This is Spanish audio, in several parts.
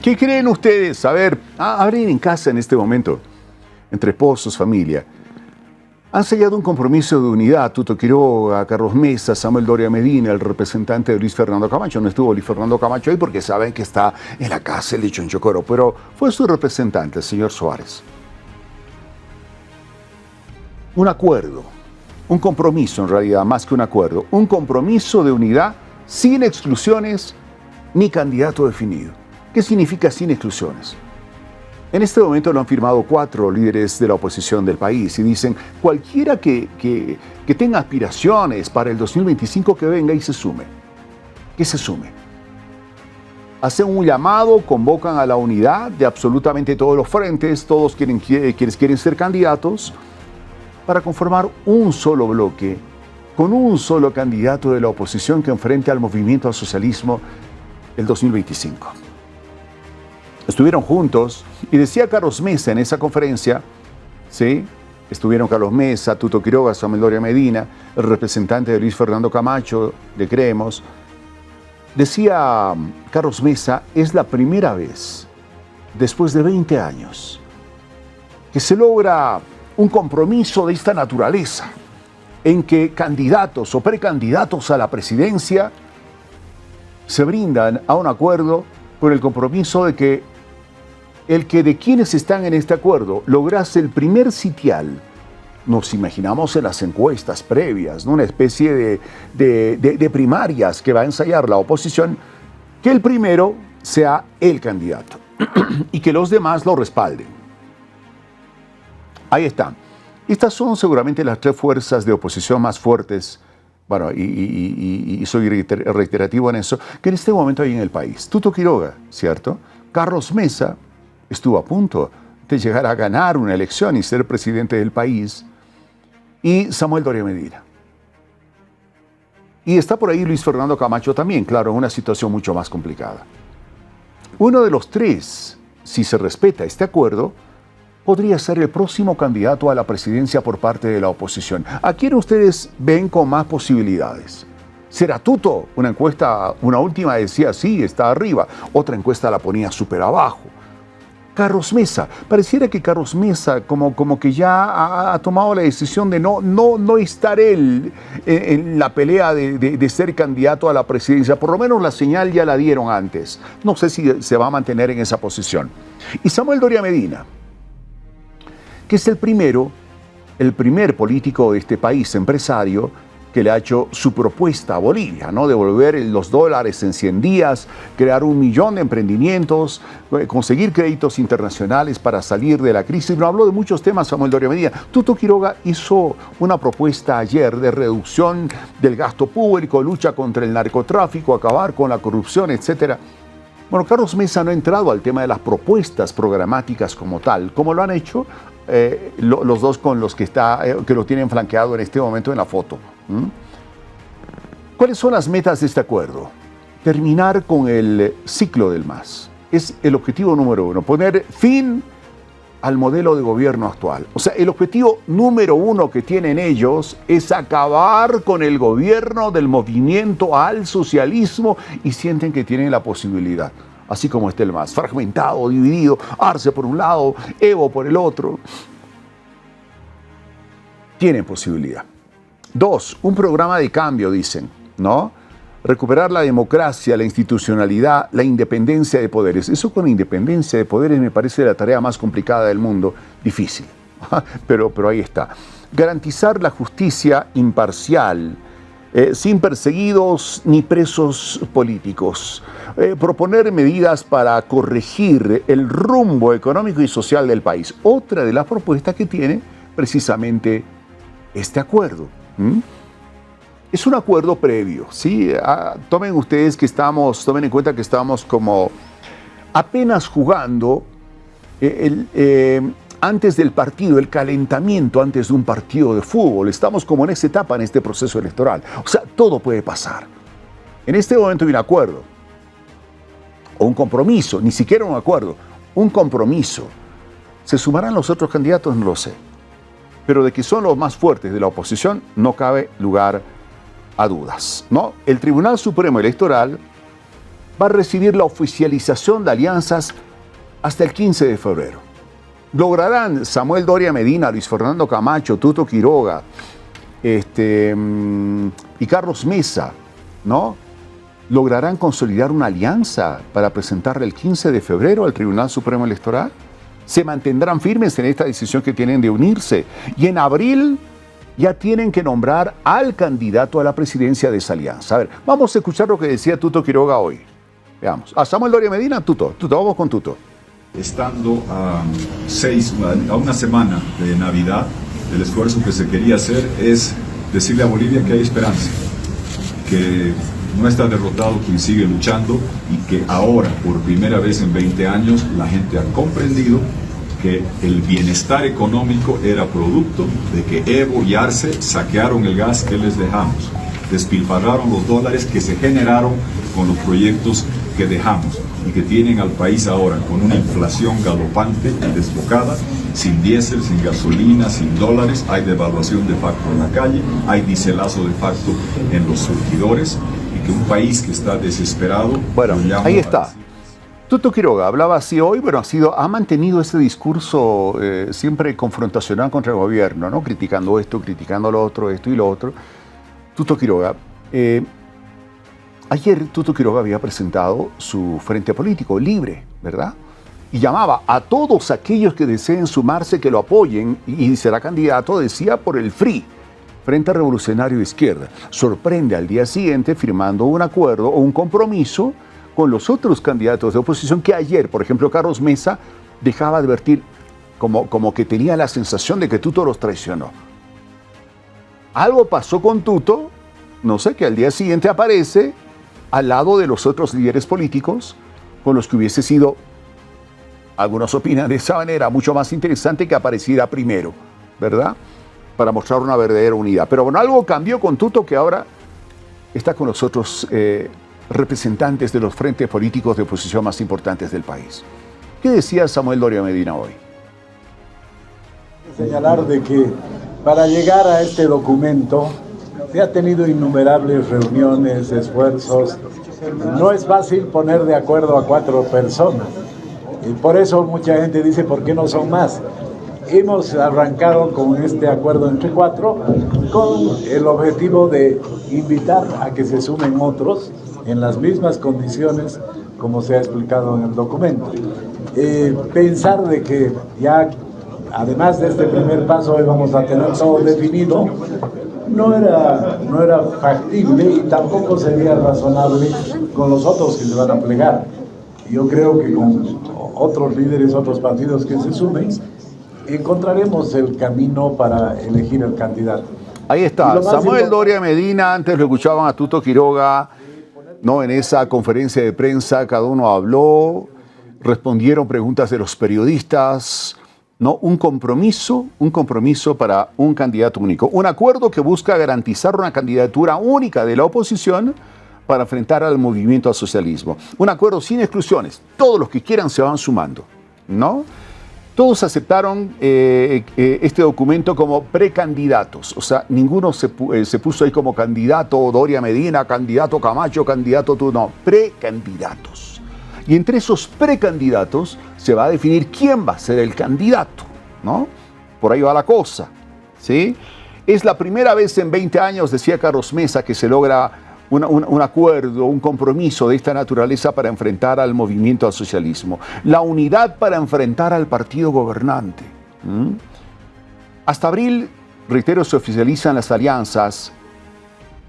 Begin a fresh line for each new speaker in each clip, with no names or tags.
¿Qué creen ustedes? A ver, abren en casa en este momento, entre esposos, familia. Han sellado un compromiso de unidad, Tuto Quiroga, Carlos Mesa, Samuel Doria Medina, el representante de Luis Fernando Camacho. No estuvo Luis Fernando Camacho ahí porque saben que está en la cárcel de Chonchocoro, pero fue su representante, el señor Suárez. Un acuerdo, un compromiso en realidad, más que un acuerdo, un compromiso de unidad sin exclusiones ni candidato definido. ¿Qué significa sin exclusiones? En este momento lo han firmado 4 líderes de la oposición del país y dicen, cualquiera que tenga aspiraciones para el 2025 que venga y se sume. Que se sume. Hacen un llamado, convocan a la unidad de absolutamente todos los frentes, todos quienes quieren ser candidatos, para conformar un solo bloque, con un solo candidato de la oposición que enfrente al movimiento al socialismo el 2025. Estuvieron juntos y decía Carlos Mesa en esa conferencia, ¿sí? Estuvieron Carlos Mesa, Tuto Quiroga, Samuel Doria Medina, el representante de Luis Fernando Camacho, de Creemos. Decía Carlos Mesa, es la primera vez, después de 20 años, que se logra un compromiso de esta naturaleza, en que candidatos o precandidatos a la presidencia se brindan a un acuerdo con el compromiso de que de quienes están en este acuerdo lograse el primer sitial. Nos imaginamos en las encuestas previas, ¿no? Una especie de primarias que va a ensayar la oposición, que el primero sea el candidato y que los demás lo respalden. Ahí están. Estas son seguramente las 3 fuerzas de oposición más fuertes, bueno, y soy reiterativo en eso, que en este momento hay en el país. Tuto Quiroga, ¿cierto? Carlos Mesa estuvo a punto de llegar a ganar una elección y ser presidente del país, y Samuel Doria Medina. Y está por ahí Luis Fernando Camacho también, claro, en una situación mucho más complicada. Uno de los 3, si se respeta este acuerdo, podría ser el próximo candidato a la presidencia por parte de la oposición. ¿A quién ustedes ven con más posibilidades? ¿Será Tuto? Una encuesta, una última decía sí, está arriba. Otra encuesta la ponía súper abajo. Carlos Mesa, pareciera que Carlos Mesa como que ya ha tomado la decisión de no estar él en la pelea de ser candidato a la presidencia. Por lo menos la señal ya la dieron antes. No sé si se va a mantener en esa posición. Y Samuel Doria Medina, que es el primer político de este país, empresario, que le ha hecho su propuesta a Bolivia, ¿no? Devolver los dólares en 100 días, crear 1 millón de emprendimientos, conseguir créditos internacionales para salir de la crisis. No habló de muchos temas Samuel Doria Medina. Tuto Quiroga hizo una propuesta ayer de reducción del gasto público, lucha contra el narcotráfico, acabar con la corrupción, etc. Bueno, Carlos Mesa no ha entrado al tema de las propuestas programáticas como tal, como lo han hecho los dos con los que lo tienen flanqueado en este momento en la foto. ¿Cuáles son las metas de este acuerdo? Terminar con el ciclo del MAS. Es el objetivo número 1, poner fin al modelo de gobierno actual. O sea, el objetivo número 1 que tienen ellos es acabar con el gobierno del movimiento al socialismo y sienten que tienen la posibilidad. Así como está el MAS, fragmentado, dividido, Arce por un lado, Evo por el otro. Tienen posibilidad. 2, un programa de cambio, dicen, ¿no? Recuperar la democracia, la institucionalidad, la independencia de poderes. Eso con independencia de poderes me parece la tarea más complicada del mundo. Difícil, pero ahí está. Garantizar la justicia imparcial, sin perseguidos ni presos políticos. Proponer medidas para corregir el rumbo económico y social del país. Otra de las propuestas que tiene precisamente este acuerdo. Es un acuerdo previo, ¿sí? Tomen en cuenta que estamos como apenas jugando antes del partido, el calentamiento antes de un partido de fútbol. Estamos como en esa etapa, en este proceso electoral. O sea, todo puede pasar. En este momento hay un acuerdo, o un compromiso, ni siquiera un acuerdo, un compromiso. ¿Se sumarán los otros candidatos? No lo sé. Pero de que son los más fuertes de la oposición, no cabe lugar a dudas, ¿no? El Tribunal Supremo Electoral va a recibir la oficialización de alianzas hasta el 15 de febrero. ¿Lograrán Samuel Doria Medina, Luis Fernando Camacho, Tuto Quiroga y Carlos Mesa, ¿no? ¿Lograrán consolidar una alianza para presentarla el 15 de febrero al Tribunal Supremo Electoral? ¿Se mantendrán firmes en esta decisión que tienen de unirse? Y en abril ya tienen que nombrar al candidato a la presidencia de esa alianza. A ver, vamos a escuchar lo que decía Tuto Quiroga hoy. Veamos. A Samuel Doria Medina, Tuto, vamos con Tuto.
Estando a una semana de Navidad, el esfuerzo que se quería hacer es decirle a Bolivia que hay esperanza, que no está derrotado quien sigue luchando y que ahora, por primera vez en 20 años, la gente ha comprendido que el bienestar económico era producto de que Evo y Arce saquearon el gas que les dejamos, despilfarraron los dólares que se generaron con los proyectos que dejamos y que tienen al país ahora con una inflación galopante y desbocada, sin diésel, sin gasolina, sin dólares, hay devaluación de facto en la calle, hay dieselazo de facto en los surtidores y que un país que está desesperado...
Bueno, ahí está. Tuto Quiroga hablaba así hoy, pero ha mantenido ese discurso siempre confrontacional contra el gobierno, ¿no? Criticando esto, criticando lo otro, esto y lo otro. Tuto Quiroga, ayer Tuto Quiroga había presentado su frente político libre, ¿verdad? Y llamaba a todos aquellos que deseen sumarse, que lo apoyen, y será candidato, decía, por el FRI, Frente Revolucionario de Izquierda. Sorprende al día siguiente firmando un acuerdo o un compromiso con los otros candidatos de oposición que ayer, por ejemplo, Carlos Mesa, dejaba advertir como que tenía la sensación de que Tuto los traicionó. Algo pasó con Tuto, no sé, que al día siguiente aparece al lado de los otros líderes políticos con los que hubiese sido, algunos opinan de esa manera, mucho más interesante que apareciera primero, ¿verdad? Para mostrar una verdadera unidad. Pero bueno, algo cambió con Tuto, que ahora está con los otros representantes de los frentes políticos de oposición más importantes del país. ¿Qué decía Samuel Doria Medina hoy?
Señalar de que para llegar a este documento se ha tenido innumerables reuniones, esfuerzos. No es fácil poner de acuerdo a 4 personas. Y por eso mucha gente dice, ¿por qué no son más? Hemos arrancado con este acuerdo entre 4 con el objetivo de invitar a que se sumen otros en las mismas condiciones como se ha explicado en el documento. Pensar de que ya, además de este primer paso, hoy vamos a tener todo definido, no era factible y tampoco sería razonable con los otros que se van a plegar. Yo creo que con otros líderes, otros partidos que se sumen, encontraremos el camino para elegir el candidato.
Ahí está, Samuel Doria Medina, antes lo escuchaban a Tuto Quiroga, ¿no? En esa conferencia de prensa cada uno habló, respondieron preguntas de los periodistas, ¿no? Un compromiso para un candidato único. Un acuerdo que busca garantizar una candidatura única de la oposición para enfrentar al movimiento al socialismo. Un acuerdo sin exclusiones. Todos los que quieran se van sumando, ¿no? Todos aceptaron este documento como precandidatos. O sea, ninguno se puso ahí como candidato Doria Medina, candidato Camacho, candidato tú. No, precandidatos. Y entre esos precandidatos se va a definir quién va a ser el candidato, ¿no? Por ahí va la cosa, ¿sí? Es la primera vez en 20 años, decía Carlos Mesa, que se logra un acuerdo, un compromiso de esta naturaleza para enfrentar al movimiento al socialismo. La unidad para enfrentar al partido gobernante. Hasta abril, reitero, se oficializan las alianzas.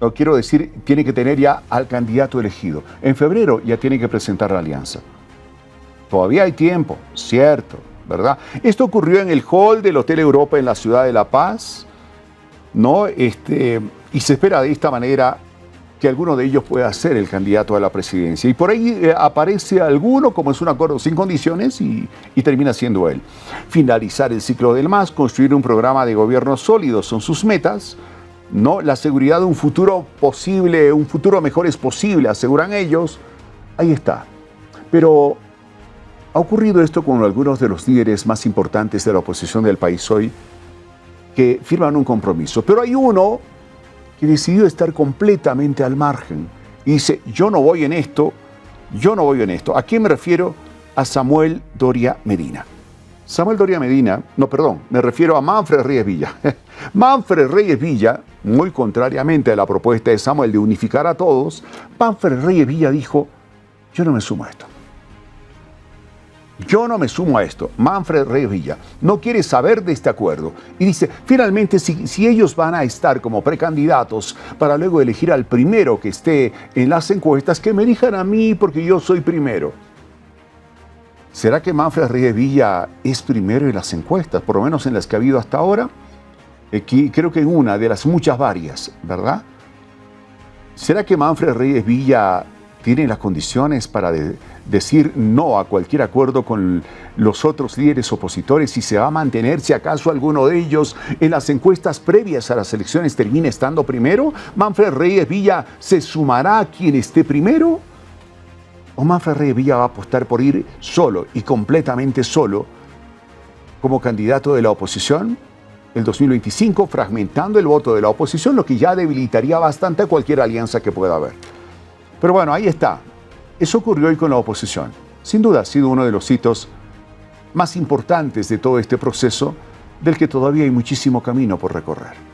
No quiero decir, tiene que tener ya al candidato elegido. En febrero ya tiene que presentar la alianza. Todavía hay tiempo, cierto, ¿verdad? Esto ocurrió en el hall del Hotel Europa en la ciudad de La Paz, ¿no? Y se espera de esta manera que alguno de ellos pueda ser el candidato a la presidencia. Y por ahí aparece alguno, como es un acuerdo sin condiciones, y termina siendo él. Finalizar el ciclo del MAS, construir un programa de gobierno sólido son sus metas, ¿no? La seguridad de un futuro posible, un futuro mejor es posible, aseguran ellos. Ahí está. Pero ha ocurrido esto con algunos de los líderes más importantes de la oposición del país hoy, que firman un compromiso. Pero hay uno que decidió estar completamente al margen y dice, yo no voy en esto Yo no voy en esto. ¿A quién me refiero? A Samuel Doria Medina. Samuel Doria Medina, no, perdón, me refiero a Manfred Reyes Villa. Manfred Reyes Villa, muy contrariamente a la propuesta de Samuel de unificar a todos, Manfred Reyes Villa dijo, yo no me sumo a esto. Yo no me sumo a esto. Manfred Reyes Villa no quiere saber de este acuerdo. Y dice, finalmente, si ellos van a estar como precandidatos para luego elegir al primero que esté en las encuestas, que me elijan a mí porque yo soy primero. ¿Será que Manfred Reyes Villa es primero en las encuestas, por lo menos en las que ha habido hasta ahora? Creo que en una de las muchas varias, ¿verdad? ¿Será que Manfred Reyes Villa tiene las condiciones para decir no a cualquier acuerdo con los otros líderes opositores y se va a mantener si acaso alguno de ellos en las encuestas previas a las elecciones termine estando primero? ¿Manfred Reyes Villa se sumará a quien esté primero? ¿O Manfred Reyes Villa va a apostar por ir solo y completamente solo como candidato de la oposición el 2025, fragmentando el voto de la oposición, lo que ya debilitaría bastante a cualquier alianza que pueda haber? Pero bueno, ahí está. Eso ocurrió hoy con la oposición. Sin duda ha sido uno de los hitos más importantes de todo este proceso, del que todavía hay muchísimo camino por recorrer.